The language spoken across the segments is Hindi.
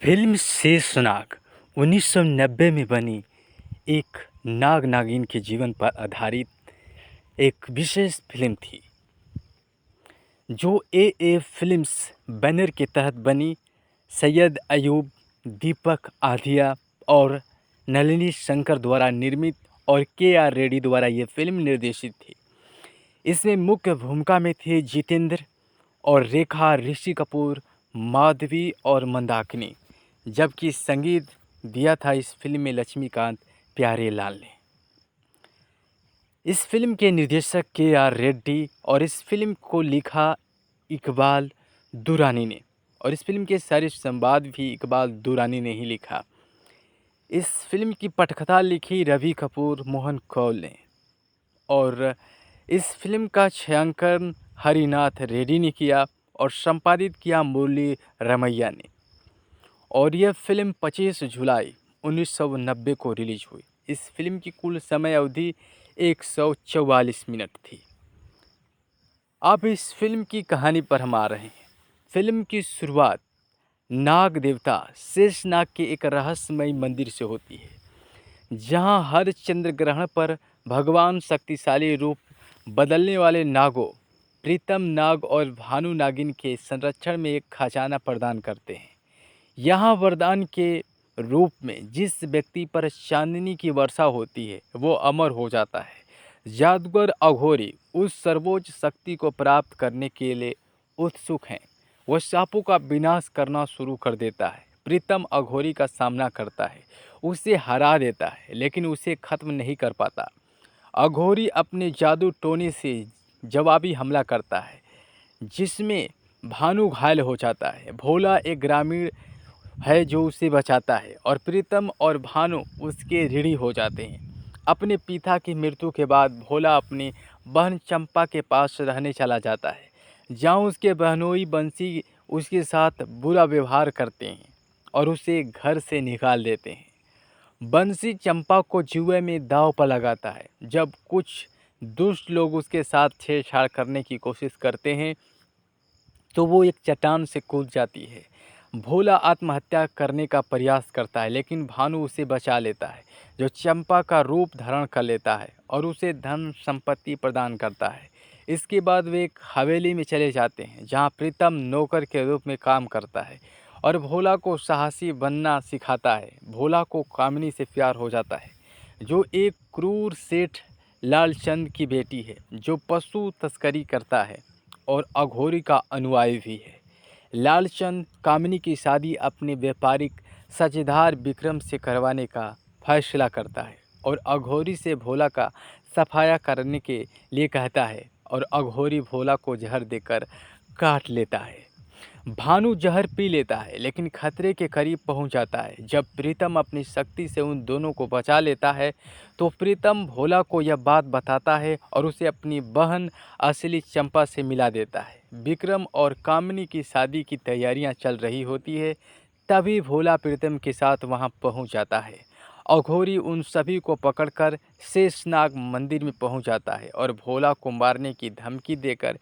फिल्म शेषनाग 1990 में बनी एक नाग नागिन के जीवन पर आधारित एक विशेष फिल्म थी जो ए फिल्म्स बैनर के तहत बनी। सैयद अयूब, दीपक आधिया और नलिनी शंकर द्वारा निर्मित और के रेड्डी द्वारा ये फिल्म निर्देशित थी। इसमें मुख्य भूमिका में थे जितेंद्र और रेखा, ऋषि कपूर, माधवी और मंदाकिनी, जबकि संगीत दिया था इस फिल्म में लक्ष्मीकांत प्यारेलाल ने। इस फिल्म के निर्देशक के रेड्डी और इस फिल्म को लिखा इकबाल दुरानी ने, और इस फिल्म के सारे संवाद भी इकबाल दुरानी ने ही लिखा। इस फिल्म की पटकथा लिखी रवि कपूर, मोहन कौल ने, और इस फिल्म का छायांकन हरिनाथ रेड्डी ने किया और संपादित किया मुरली रमैया ने। और यह फिल्म 25 जुलाई 1990 को रिलीज हुई। इस फिल्म की कुल समय अवधि 144 मिनट थी। अब इस फिल्म की कहानी पर हम आ रहे हैं। फिल्म की शुरुआत नाग देवता शेषनाग के एक रहस्यमय मंदिर से होती है, जहां हर चंद्र ग्रहण पर भगवान शक्तिशाली रूप बदलने वाले नागों प्रीतम नाग और भानु नागिन के संरक्षण में एक खजाना प्रदान करते हैं। यहाँ वरदान के रूप में जिस व्यक्ति पर चांदनी की वर्षा होती है वो अमर हो जाता है। जादूगर अघोरी उस सर्वोच्च शक्ति को प्राप्त करने के लिए उत्सुक हैं। वह सांपों का विनाश करना शुरू कर देता है। प्रीतम अघोरी का सामना करता है, उसे हरा देता है, लेकिन उसे खत्म नहीं कर पाता। अघोरी अपने जादू टोने से जवाबी हमला करता है, जिसमें भानु घायल हो जाता है। भोला एक ग्रामीण है जो उसे बचाता है, और प्रीतम और भानु उसके ऋणी हो जाते हैं। अपने पिता की मृत्यु के बाद भोला अपनी बहन चंपा के पास रहने चला जाता है, जहाँ उसके बहनोई बंसी उसके साथ बुरा व्यवहार करते हैं और उसे घर से निकाल देते हैं। बंसी चंपा को जुए में दांव पर लगाता है। जब कुछ दुष्ट लोग उसके साथ छेड़छाड़ करने की कोशिश करते हैं तो वो एक चट्टान से कूद जाती है। भोला आत्महत्या करने का प्रयास करता है, लेकिन भानु उसे बचा लेता है, जो चंपा का रूप धारण कर लेता है और उसे धन संपत्ति प्रदान करता है। इसके बाद वे एक हवेली में चले जाते हैं, जहां प्रीतम नौकर के रूप में काम करता है और भोला को साहसी बनना सिखाता है। भोला को कामिनी से प्यार हो जाता है, जो एक क्रूर सेठ लालचंद की बेटी है, जो पशु तस्करी करता है और अघोरी का अनुयायी भी है। लालचंद कामिनी की शादी अपने व्यापारिक साझेदार विक्रम से करवाने का फैसला करता है और अघोरी से भोला का सफाया करने के लिए कहता है, और अघोरी भोला को जहर देकर काट लेता है। भानु जहर पी लेता है, लेकिन खतरे के करीब पहुंच जाता है। जब प्रीतम अपनी शक्ति से उन दोनों को बचा लेता है तो प्रीतम भोला को यह बात बताता है और उसे अपनी बहन असली चंपा से मिला देता है। विक्रम और कामिनी की शादी की तैयारियां चल रही होती है, तभी भोला प्रीतम के साथ वहां पहुंच जाता है। अघोरी उन सभी को पकड़कर शेषनाग मंदिर में पहुंच जाता है और भोला को मारने की धमकी देकर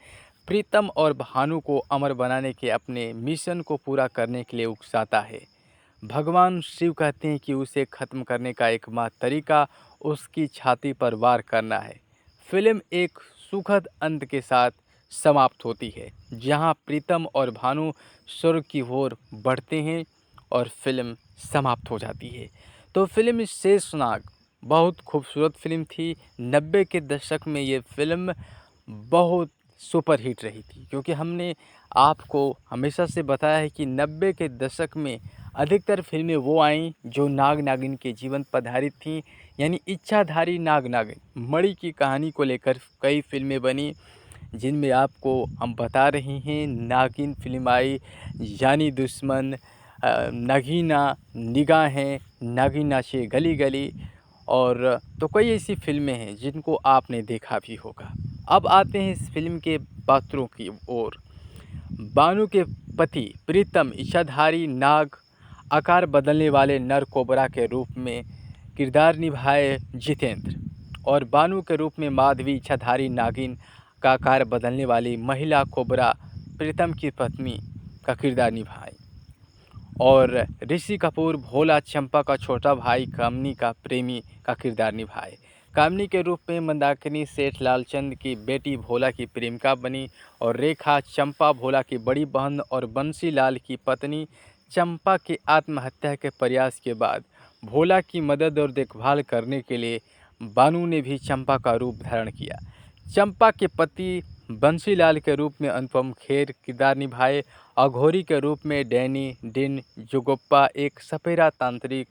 प्रीतम और भानु को अमर बनाने के अपने मिशन को पूरा करने के लिए उकसाता है। भगवान शिव कहते हैं कि उसे ख़त्म करने का एकमात्र तरीका उसकी छाती पर वार करना है। फिल्म एक सुखद अंत के साथ समाप्त होती है, जहां प्रीतम और भानु स्वर्ग की ओर बढ़ते हैं और फिल्म समाप्त हो जाती है। तो फिल्म शेषनाग बहुत खूबसूरत फिल्म थी। 90 के दशक में ये फिल्म बहुत सुपर हिट रही थी, क्योंकि हमने आपको हमेशा से बताया है कि 90 के दशक में अधिकतर फिल्में वो आईं जो नाग नागिन के जीवन पर आधारित थीं, यानी इच्छाधारी नाग नागिन मणि की कहानी को लेकर कई फिल्में बनी, जिनमें आपको हम बता रहे हैं नागिन फिल्म आई, जानी दुश्मन, नगीना, निगाहें, नागिन नाचे गली गली, और तो कई ऐसी फिल्में हैं जिनको आपने देखा भी होगा। अब आते हैं इस फिल्म के पात्रों की ओर। बानु के पति प्रीतम इच्छाधारी नाग आकार बदलने वाले नर कोबरा के रूप में किरदार निभाए जितेंद्र, और बानु के रूप में माधवी इच्छाधारी नागिन का आकार बदलने वाली महिला कोबरा प्रीतम की पत्नी का किरदार निभाई। और ऋषि कपूर भोला चंपा का छोटा भाई कामिनी का प्रेमी का किरदार निभाए। कामिनी के रूप में मंदाकिनी सेठ लालचंद की बेटी भोला की प्रेमिका बनी और रेखा चंपा भोला की बड़ी बहन और बंसीलाल की पत्नी। चंपा की आत्महत्या के प्रयास के बाद भोला की मदद और देखभाल करने के लिए बानू ने भी चंपा का रूप धारण किया। चंपा के पति बंसीलाल के रूप में अनुपम खेर किरदार निभाए। अघोरी के रूप में डैनी डिन जोगप्पा एक सपेरा तांत्रिक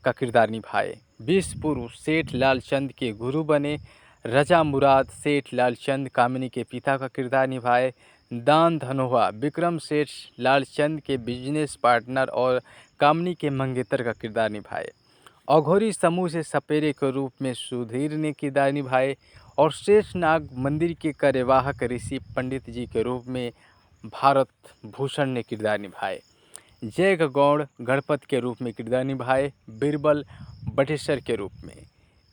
का किरदार निभाए। विषपुर सेठ लालचंद के गुरु बने। रजा मुराद सेठ लालचंद कामिनी के पिता का किरदार निभाए। दान धनोआ विक्रम सेठ लालचंद के बिजनेस पार्टनर और कामिनी के मंगेतर का किरदार निभाए। अघोरी समूह से सपेरे के रूप में सुधीर ने किरदार निभाए और शेषनाग मंदिर के कार्यवाहक ऋषि पंडित जी के रूप में भारत भूषण ने किरदार निभाए। जय गौड़ गणपत के रूप में किरदार निभाए। बीरबल बटेश्वर के रूप में।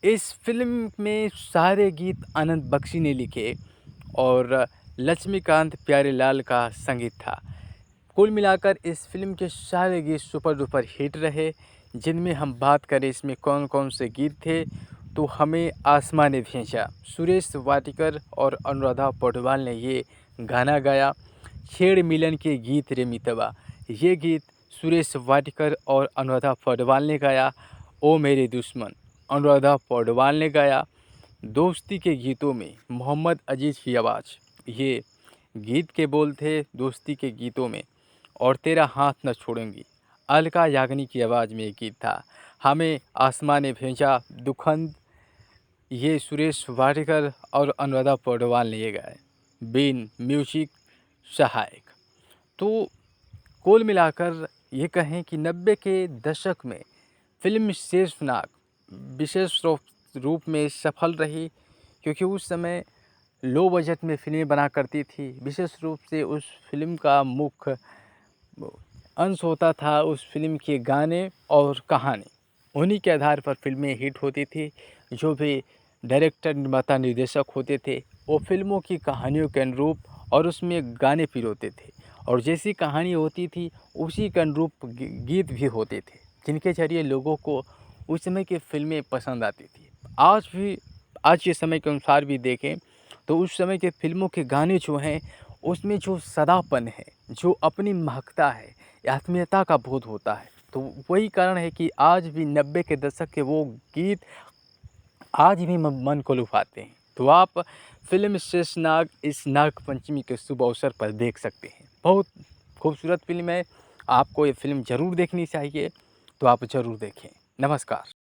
इस फिल्म में सारे गीत आनंद बख्शी ने लिखे और लक्ष्मीकांत प्यारेलाल का संगीत था। कुल मिलाकर इस फिल्म के सारे गीत सुपर डुपर हिट रहे। जिनमें हम बात करें इसमें कौन कौन से गीत थे, तो हमें आसमां ने भेजा, सुरेश वाटिकर और अनुराधा पौडवाल ने ये गाना गाया। छेड़ मिलन के गीत रे मितवा, ये गीत सुरेश वाटिकर और अनुराधा पौडवाल ने गाया। ओ मेरे दुश्मन अनुराधा पौडवाल ने गाया। दोस्ती के गीतों में मोहम्मद अजीज़ की आवाज़, ये गीत के बोल थे दोस्ती के गीतों में। और तेरा हाथ न छोड़ूंगी अलका याग्निक की आवाज़ में एक गीत था। हमें आसमां ने भेजा दुखंत, ये सुरेश वाटिकर और अनुराधा पौडवाल ने ये गाए। बीन म्यूजिक सहायक। तो कुल मिलाकर ये कहें कि 90 के दशक में फिल्म शेषनाग विशेष रूप में सफल रही, क्योंकि उस समय लो बजट में फिल्में बना करती थी। विशेष रूप से उस फिल्म का मुख्य अंश होता था उस फिल्म के गाने और कहानी, उन्हीं के आधार पर फिल्में हिट होती थी। जो भी डायरेक्टर निर्माता निर्देशक होते थे वो फिल्मों की कहानियों के अनुरूप और उसमें गाने पिरोते थे, और जैसी कहानी होती थी उसी के अनुरूप गीत भी होते थे, जिनके जरिए लोगों को उस समय की फिल्में पसंद आती थी। आज के समय के अनुसार भी देखें तो उस समय के फिल्मों के गाने जो हैं उसमें जो सदापन है, जो अपनी महकता है, आत्मीयता का बोध होता है। तो वही कारण है कि आज भी 90 के दशक के वो गीत आज भी मन को लुभाते हैं। तो आप फिल्म शेषनाग इस नाग पंचमी के शुभ अवसर पर देख सकते हैं। बहुत खूबसूरत फिल्म है, आपको ये फिल्म ज़रूर देखनी चाहिए, तो आप ज़रूर देखें। नमस्कार।